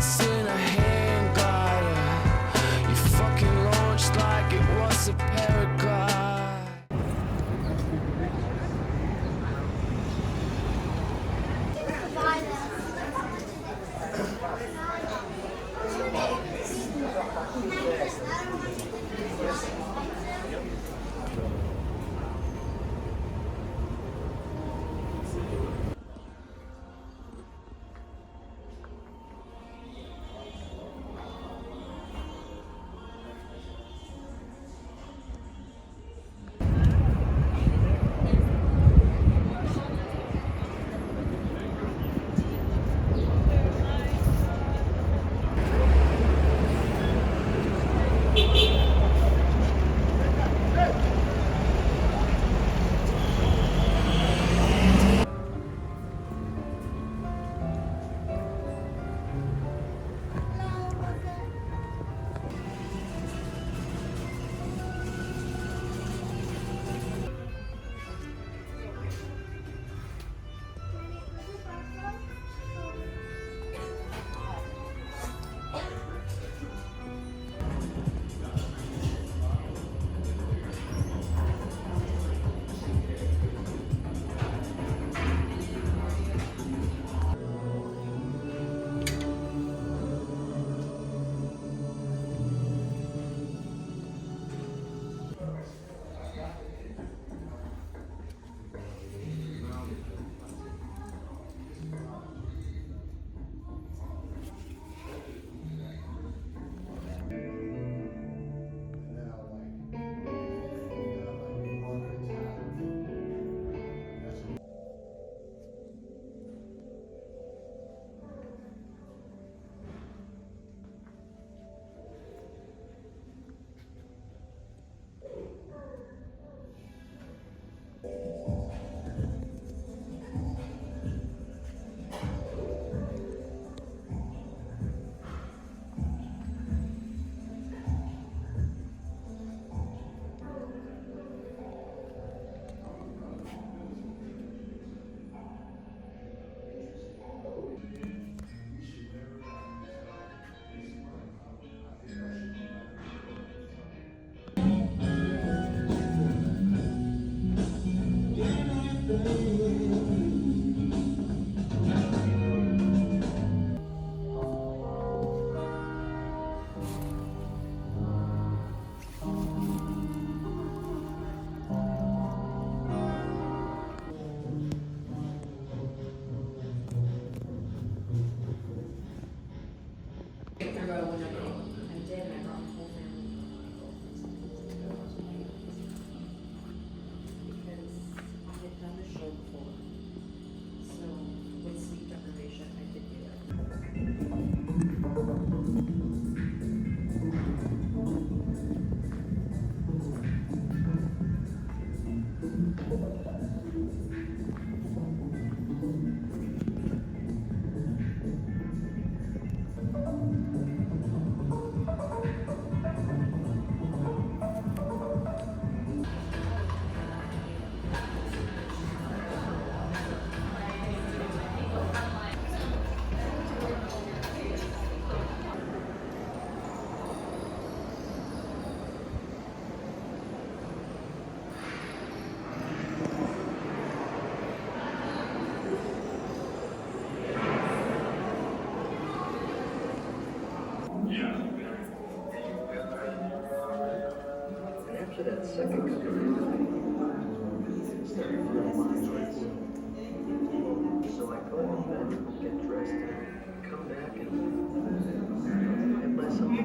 It's in a hand glider. You fucking launched like it was a paraglide. After that second cup so I go to bed, get dressed, come back and have myself a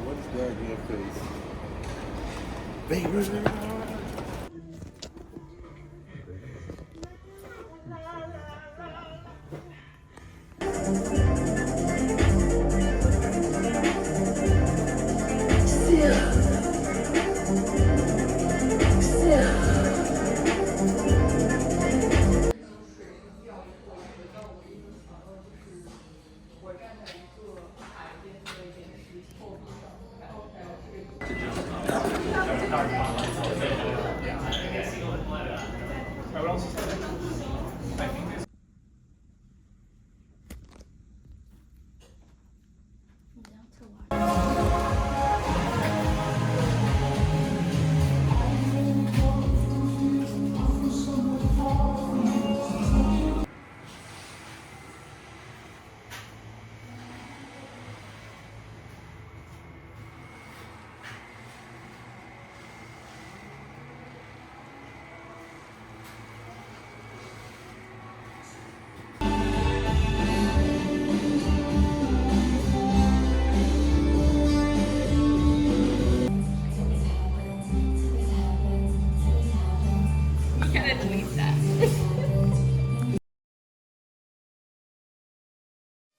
What's that in your face? Baby.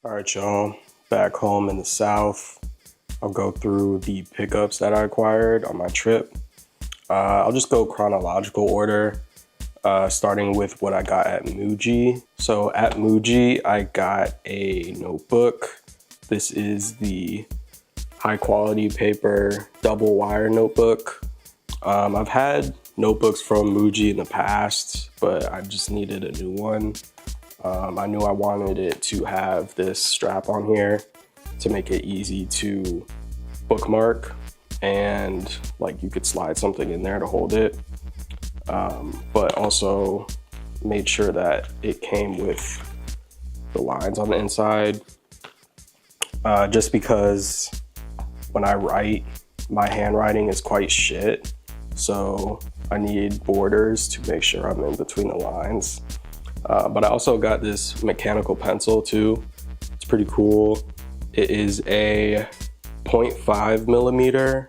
All right, y'all, back home in the South. I'll go through the pickups that I acquired on my trip. I'll just go chronological order, starting with what I got at Muji. So at Muji, I got a notebook. This is the high quality paper double wire notebook. I've had notebooks from Muji in the past, but I just needed a new one. I knew I wanted it to have this strap on here to make it easy to bookmark, and like you could slide something in there to hold it. But also made sure that it came with the lines on the inside, just because when I write, my handwriting is quite shit. So I need borders to make sure I'm in between the lines. But I also got this mechanical pencil too. It's pretty cool. It is a 0.5 millimeter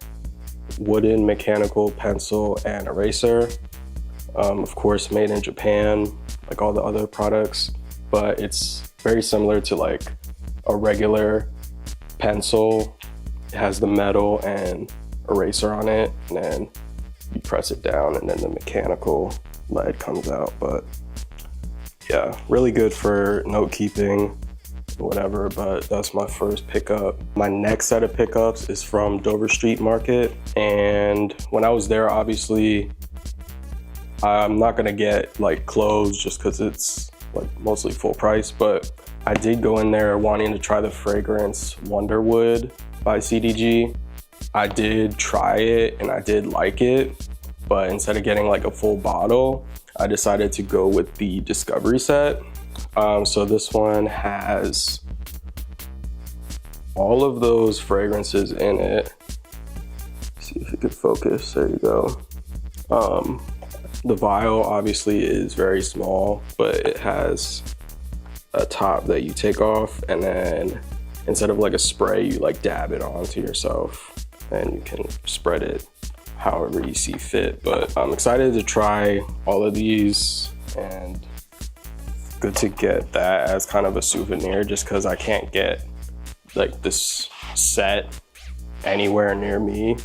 wooden mechanical pencil and eraser. Of course, made in Japan, like all the other products, but it's very similar to like a regular pencil. It has the metal and eraser on it, and then you press it down and then the mechanical lead comes out. But yeah, really good for note keeping, whatever, but that's my first pickup. My next set of pickups is from Dover Street Market, and when I was there, obviously, I'm not gonna get like clothes just because it's like mostly full price, but I did go in there wanting to try the fragrance Wonderwood by CDG. I did try it and I did like it, but instead of getting like a full bottle, I decided to go with the Discovery set. So this one has all of those fragrances in it. see if you could focus. There you go. The vial obviously is very small, but it has a top that you take off, and then instead of like a spray, you like dab it onto yourself, and you can spread it however you see fit. But I'm excited to try all of these, and good to get that as kind of a souvenir, just because I can't get like this set anywhere near me,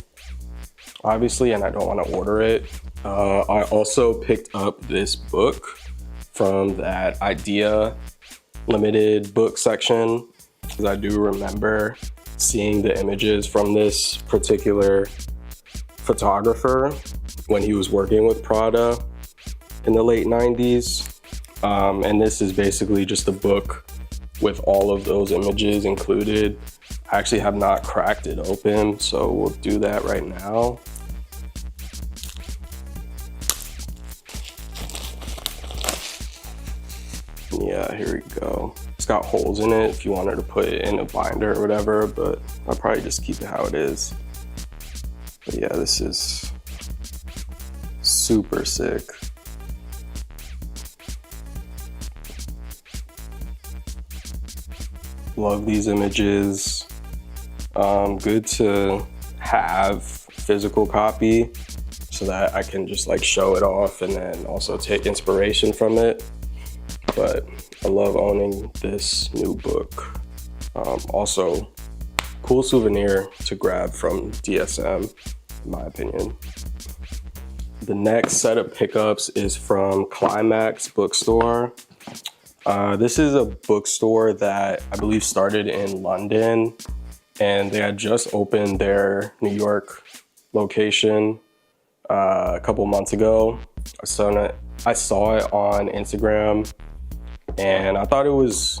obviously, and I don't want to order it. I also picked up this book from that Idea limited book section, because I do remember seeing the images from this particular photographer when he was working with Prada in the late 90s. And this is basically just a book with all of those images included. I actually have not cracked it open, so we'll do that right now. Yeah, here we go. It's got holes in it if you wanted to put it in a binder or whatever, but I'll probably just keep it how it is. But yeah, this is super sick. Love these images. Good to have physical copy so that I can just like show it off and then also take inspiration from it. But I love owning this new book. Also, cool souvenir to grab from DSM, in my opinion. The next set of pickups is from Climax bookstore. This is a bookstore that I believe started in London, and they had just opened their New York location a couple months ago. So I saw it on Instagram, and I thought it was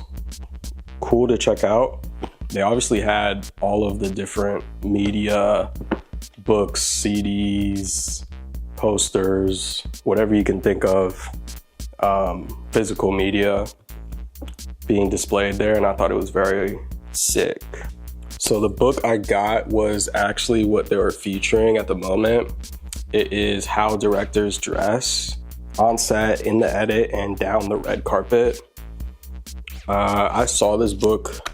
cool to check out. They obviously had all of the different media, books, CDs, posters, whatever you can think of, physical media being displayed there, and I thought it was very sick. So the book I got was actually what they were featuring at the moment. It is How Directors Dress, on set, in the edit, and down the red carpet. I saw this book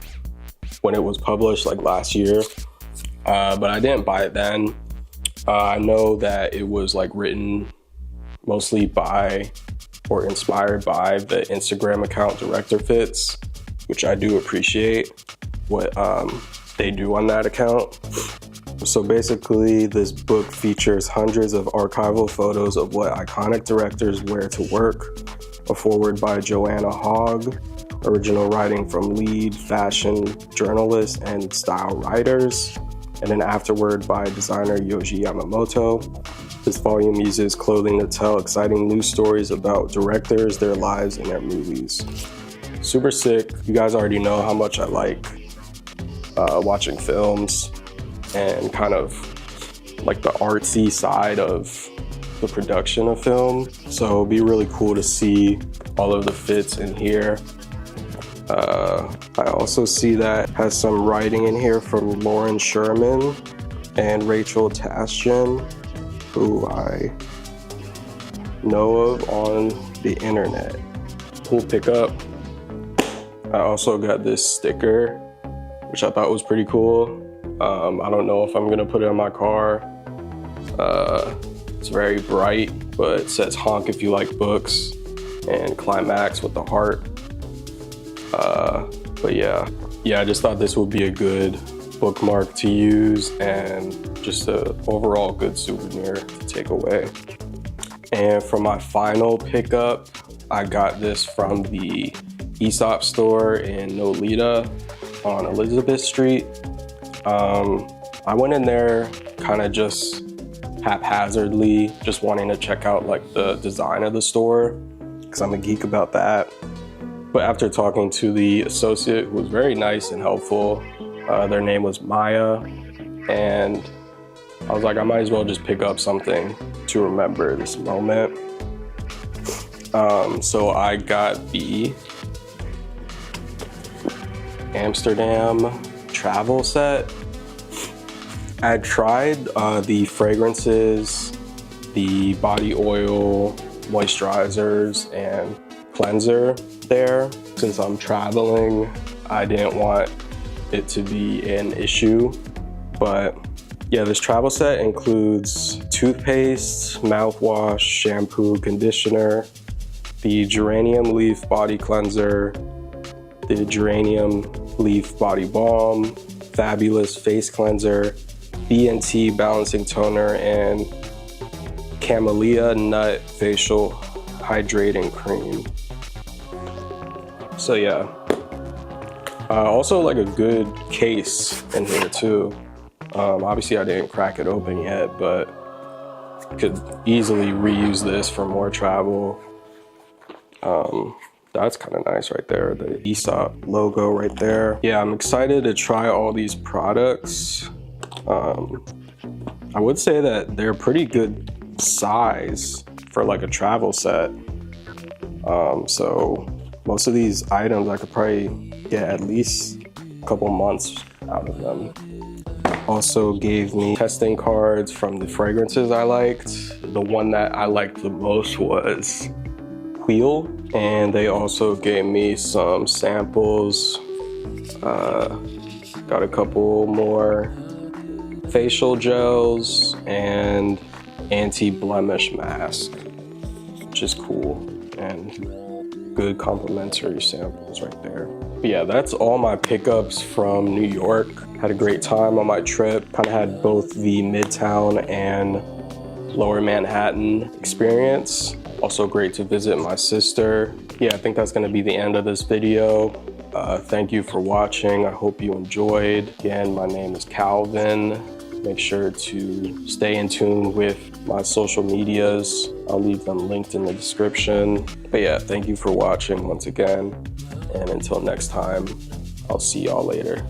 when it was published like last year, but I didn't buy it then. I know that it was like written mostly by or inspired by the Instagram account Director Fits, which I do appreciate what they do on that account. So basically, this book features hundreds of archival photos of what iconic directors wear to work, a foreword by Joanna Hogg, original writing from lead fashion journalists and style writers, and an afterword by designer Yoji Yamamoto. This volume uses clothing to tell exciting news stories about directors, their lives, and their movies. Super sick. You guys already know how much I like watching films and kind of like the artsy side of the production of film. So it'll be really cool to see all of the fits in here. I also see that has some writing in here from Lauren Sherman and Rachel Taschen, who I know of on the internet. Cool pickup. I also got this sticker, which I thought was pretty cool. I don't know if I'm gonna put it on my car. It's very bright, but it says honk if you like books, and Climax with the heart. But yeah, I just thought this would be a good bookmark to use and just an overall good souvenir to take away. And for my final pickup, I got this from the aesop store in Nolita on Elizabeth Street. I went in there kind of just haphazardly, just wanting to check out like the design of the store, because I'm a geek about that. But after talking to the associate, who was very nice and helpful, their name was Maya, and I was like, I might as well just pick up something to remember this moment. So I got the Amsterdam travel set. I tried the fragrances, the body oil, moisturizers, and cleanser there. Since I'm traveling, I didn't want it to be an issue. But yeah, this travel set includes toothpaste, mouthwash, shampoo, conditioner, the geranium leaf body cleanser, the geranium leaf body balm, fabulous face cleanser, B&T balancing toner, and camellia nut facial hydrating cream. So yeah, also like a good case in here too. Obviously I didn't crack it open yet, but could easily reuse this for more travel. That's kind of nice right there, the aesop logo right there. Yeah, I'm excited to try all these products. I would say that they're pretty good size for like a travel set. So most of these items I could probably get at least a couple months out of them. Also gave me testing cards from the fragrances I liked. The one that I liked the most was Wheel, and they also gave me some samples. Got a couple more facial gels and anti-blemish mask, which is cool, and good complimentary samples right there. But yeah, that's all my pickups from New York. Had a great time on my trip. Kind of had both the Midtown and Lower Manhattan experience. Also great to visit my sister. Yeah, I think that's gonna be the end of this video. Thank you for watching. I hope you enjoyed. Again, my name is Calvin. Make sure to stay in tune with my social medias. I'll leave them linked in the description. But yeah, thank you for watching once again. And until next time, I'll see y'all later.